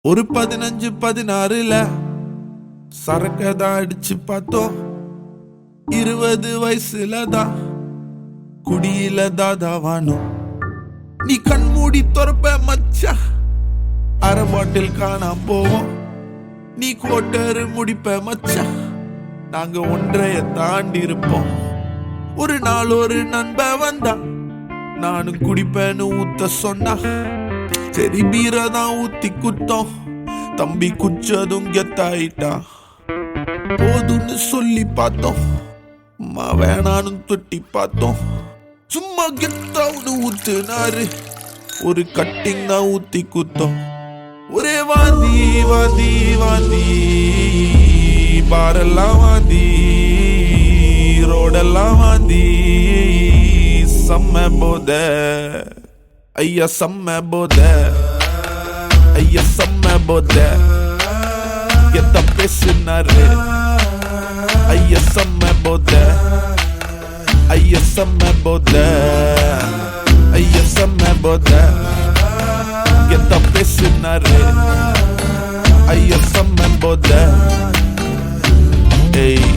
ஒரு 15-16ல சரக்கதான் அடிச்சு பார்த்தோம். 20 வயசுல தான் குடியில தாதாவானோ. நீ கண் மூடி துறப்ப மச்சா, அரை பாட்டில் காணாம போவோம். நீ கோட்டரு முடிப்ப மச்சா, நாங்க ஒன்றைய தாண்டி இருப்போம். ஒரு நாள் ஒரு நண்ப வந்தா, நானும் குடிப்பேன்னு ஊத்த சொன்னா, சரி பீரதான் ஊத்தி குத்தோம். தம்பி குச்சதும் கெத்தாயிட்டா. போதுன்னு சொல்லி பார்த்தோம், அம்மா வேணான்னு தொட்டி பார்த்தோம். சும்மா கெத்தாவுன்னு ஊத்துனாரு, ஒரு கட்டிங் தான் ஊத்தி குத்தோம். ஒரே வாந்தி வாந்தி வாந்தி, பாரெல்லாம் வாந்தி, ரோடெல்லாம் வாந்தி. செம்ம போத ஐயா, செம்ம போத ஐயா, செம்ம போத கெத்த பேசுனாரு ஐயா, செம்ம போத ஐயா, செம்ம போத ஐயா, செம்ம போத கெத்த பேசுனாரு ஐயா, செம்ம போத. ஏய்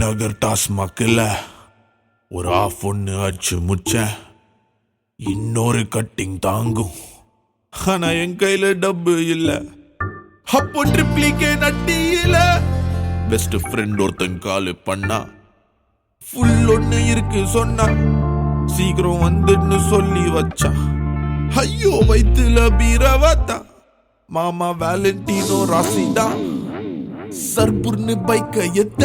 நகர் டாஸ்மாக்ல ஒரு ஆஃப் ஒன்று அடிச்சு முச்ச, இன்னொரு கட்டிங் தாங்கும். ஆனா என் கையில டப்பு இல்ல, அப்போ ட்ரிப்ளிகே நட்டியில. பெஸ்ட் ஃப்ரெண்ட் ஒருத்தன் கால் பண்ணா, ஃபுல் ஒண்ணு இருக்கு சொன்னா, சீக்கிரம் வந்துன்னு சொல்லி வச்சா. ஐயோ வயிற்றுல பீரவாத்தா, மாமா வேலண்டினோ ராசிதா. சர்புர்னு பைக்க எத்த,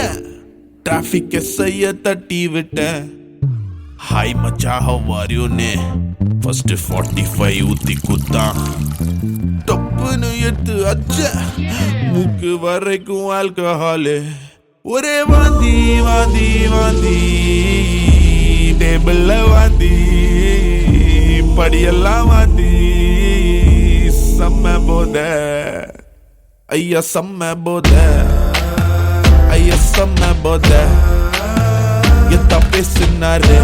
டிராபிக் எஸ்ஐய தட்டி விட்ட. ஹாய் மச்சா ஹவ் ஆர் யூ நே, ஃபர்ஸ்ட் 45 ஊத்தி குத்தா. டப்புன்னு எடுத்து அச்ச, மூக்கு வரைக்கும் ஆல்கஹாலு. ஒரே வாந்தி வாந்தி வாந்தி, டேபிள்ல வாந்தி, படியெல்லாம் வாந்தி. செம்ம போத ஐயா, செம்ம போத ஐயா, செம்ம போத கெத்தா பேசுனாரு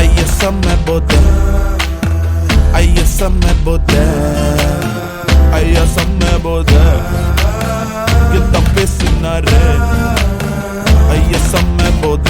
ஐயா, செம்ம போத ஐயா, செம்ம போத ஐயா, செம்ம போத கெத்தா பேசுனாரு ஐயா, செம்ம போத.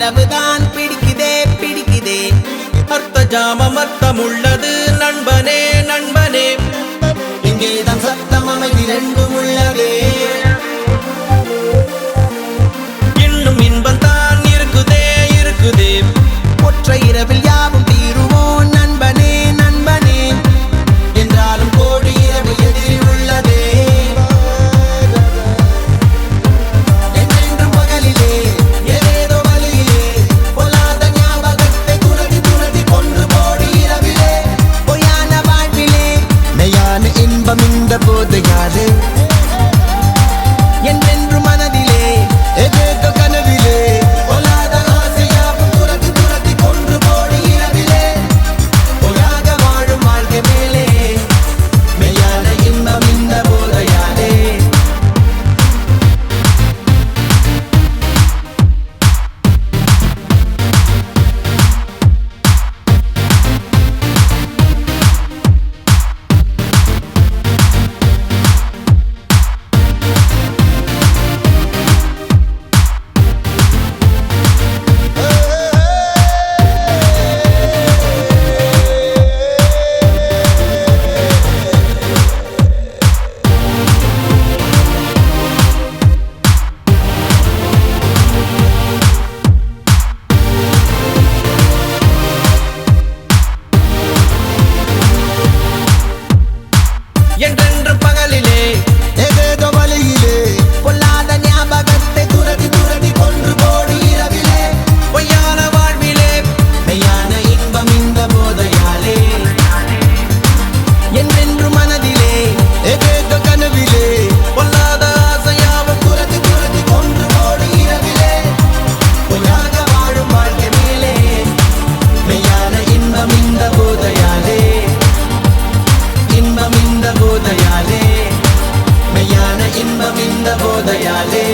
இரவுதான் பிடிக்குதே பிடிக்குதே அர்த்த ஜாமம் அர்த்தம் உள்ளது நண்பனே நண்பனே இங்கேதான் சத்தம் அமைதி ரெண்டும் உள்ளதே இன்னும் இன்பம் தான் இருக்குதே இருக்குதே ஒற்றை இரவில் யாவும் தீருவோம் நண்பனே நண்பனே என்றாலும் கோடி இரவு எதிரில் உள்ளதே என்றென்றும் பகலிலே ஏதேதோ வழியிலே பொல்லாத ஞாபகத்தை துரதி துரதி கொன்று போடி இரவிலே பொய்யான வாழ்விலே மெய்யான இன்பம் இந்த போதையாலே என்றென்றும் மனதிலே ஏதேதோ கனவிலே பொல்லாத ஆசையாவும் துரதி துரதி கொன்று போடி இரவிலே பொய்யாக வாழும் வாழ்க்கை மேலே மெய்யான இன்பம் இந்த போதையாலே என்றென்று பகலிலே ஏதேதோ வழியிலே பொல்லாத ஞாபகத்தை துரதி துரதி கொன்று போடி இரவிலே பொய்யான வாழ்விலே மெய்யான இன்பம் இந்த போதையாலே என்றென்று மனதிலே ஏதேதோ கனவிலே பொல்லாத ஆசையாவும் துரதி துரதி கொன்று போடி இரவிலே பொய்யாக வாழும் வாழ்க்கை மேலே மெய்யான இன்பம் இந்த போதையாலே இன்பம் இந்த போதையாலே மெய்யான இன்பம் இந்த போதையாலே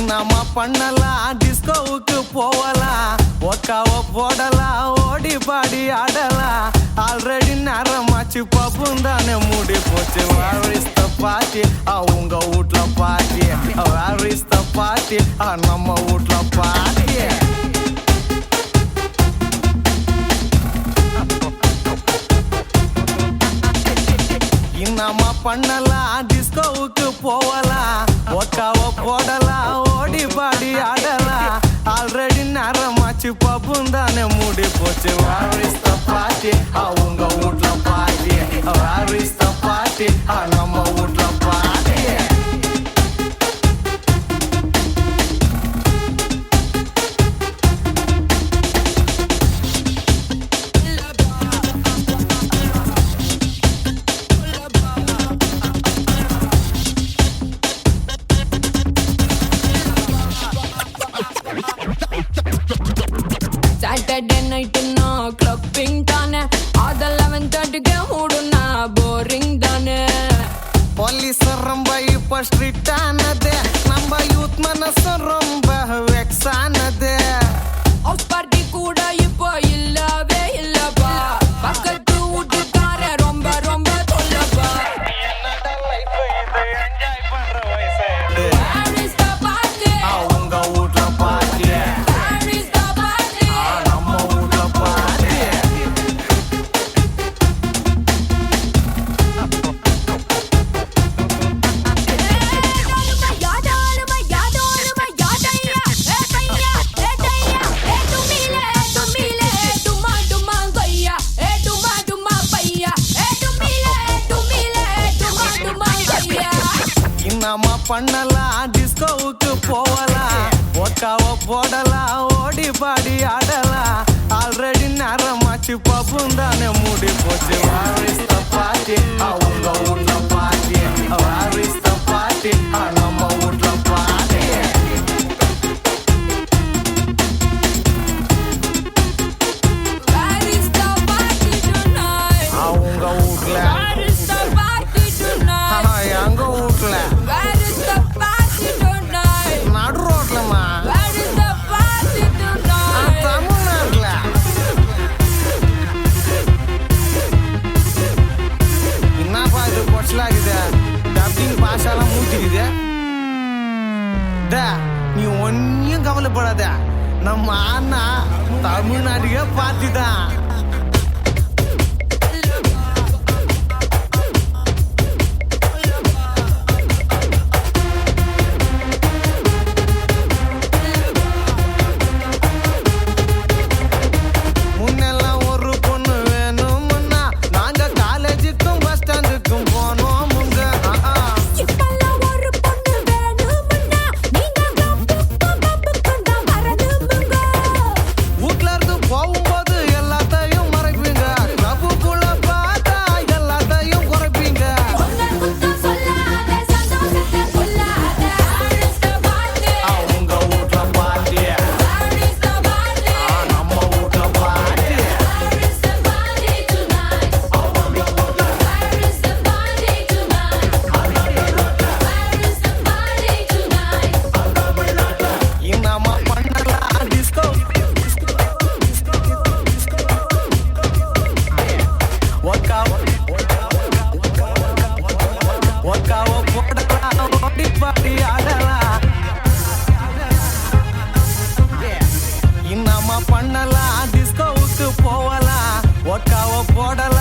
நம்ம பண்ணலாம் டிஸ்கோவுக்கு போகலாம் ஒக்காவ போடலாம் ஓடி பாடி ஆடலாம் ஆல்ரெடி நேரமாச்சு பப்பும் தானே மூடி போச்சு வேர் இஸ் த பார்ட்டி உங்க வீட்ல party where is the party நம்ம வீட்ல பார்ட்டி நம்ம பண்ணலாம் டிஸ்கோவுக்கு போகலாம் ஒக்காவ போடலாம் ஓடி பாடி ஆடலாம் ஆல்ரெடி நேரமாச்சு பப்பும் தானே மூடி போச்சு வேர் இஸ் த பார்ட்டி உங்க வீட்ல party where is the party நம்ம வீட்ல party Saturday night na clubbing தானே அது 11:30க்கு மூடுனா போரிங் தானே போலீஸ் ரொம்ப இப்ப ஸ்ட்ரிக்ட் ஆனது நம்ம யூத் மனசு ரொம்ப வெக்ஸ் ஆனது ஹவுஸ் பார்ட்டி கூட இப்போ இல்லவே இல்லப்பா பக்கத்து வீட்டுக்கார ரொம்ப ரொம்ப சொல்லப்பா Where is the party? உங்க வீட்ல party Where is the party? நம்ம வீட்ல பார்ட்டி நம்ம பண்ணலாம் டிஸ்கோவுக்கு போகலாம் ஒக்காவ போடலாம் ஓடி பாடி ஆடலாம் ஆல்ரெடி நேரமாச்சு பப்பும் தானே மூடி போச்சு வாரிஸ்த பாட்டி அவங்க வீட்ல பாட்டி வாரிஸ்த பாட்டி நம்ம வீட்ல பாட்டி Where is the party tonight? அவங்க வீட்ல Where is the party tonight? ஆனா எங்க வீட்ல Where is the party tonight? நடு ரோட்லமா Where is the party tonight? தமிழ்நாட்டுல என்னப்பா இது பொச்சலாகுது டப்பிங் பாஷாலாம் மூத்திக்குது நீ ஒன்னும் கவலைப்படாத நம்ம அண்ணா தமிழ்நாட்டுக்கே பார்த்துதான் முன்னெல்லாம் ஒரு பொண்ணு வேணும்னா நாங்க காலேஜுக்கும் பஸ் ஸ்டாண்டுக்கும் போனோம் முங்க இப்பெல்லாம் ஒரு பொண்ணு வேணும்னா நீங்க கப்புக்கும் தான் வரணுமுங்க. வீட்ல இருந்து போகும்போது எல்லாத்தையும் மறைப்பீங்க கிளப்புக்குள்ள பார்த்தா எல்லாத்தையும் குறைப்பீங்க உங்க குத்தம் சொல்லாத, சந்தோஷத்தை கொல்லாத. Where is the party? உங்க வீட்ல பாட்டி Where is the party? நம்ம வீட்ல பாட்டி Where is the party tonight? Where is the party tonight? Where is the party tonight? இன்னமா பண்ணலாம் டிஸ்கோ ஒக்காவ போடலாம் ஓடி பாடி ஆடலாம் இன்னமா பண்ணலாம் டிஸ்கோவுக்கு போகலாம் ஒக்காவ போடலாம்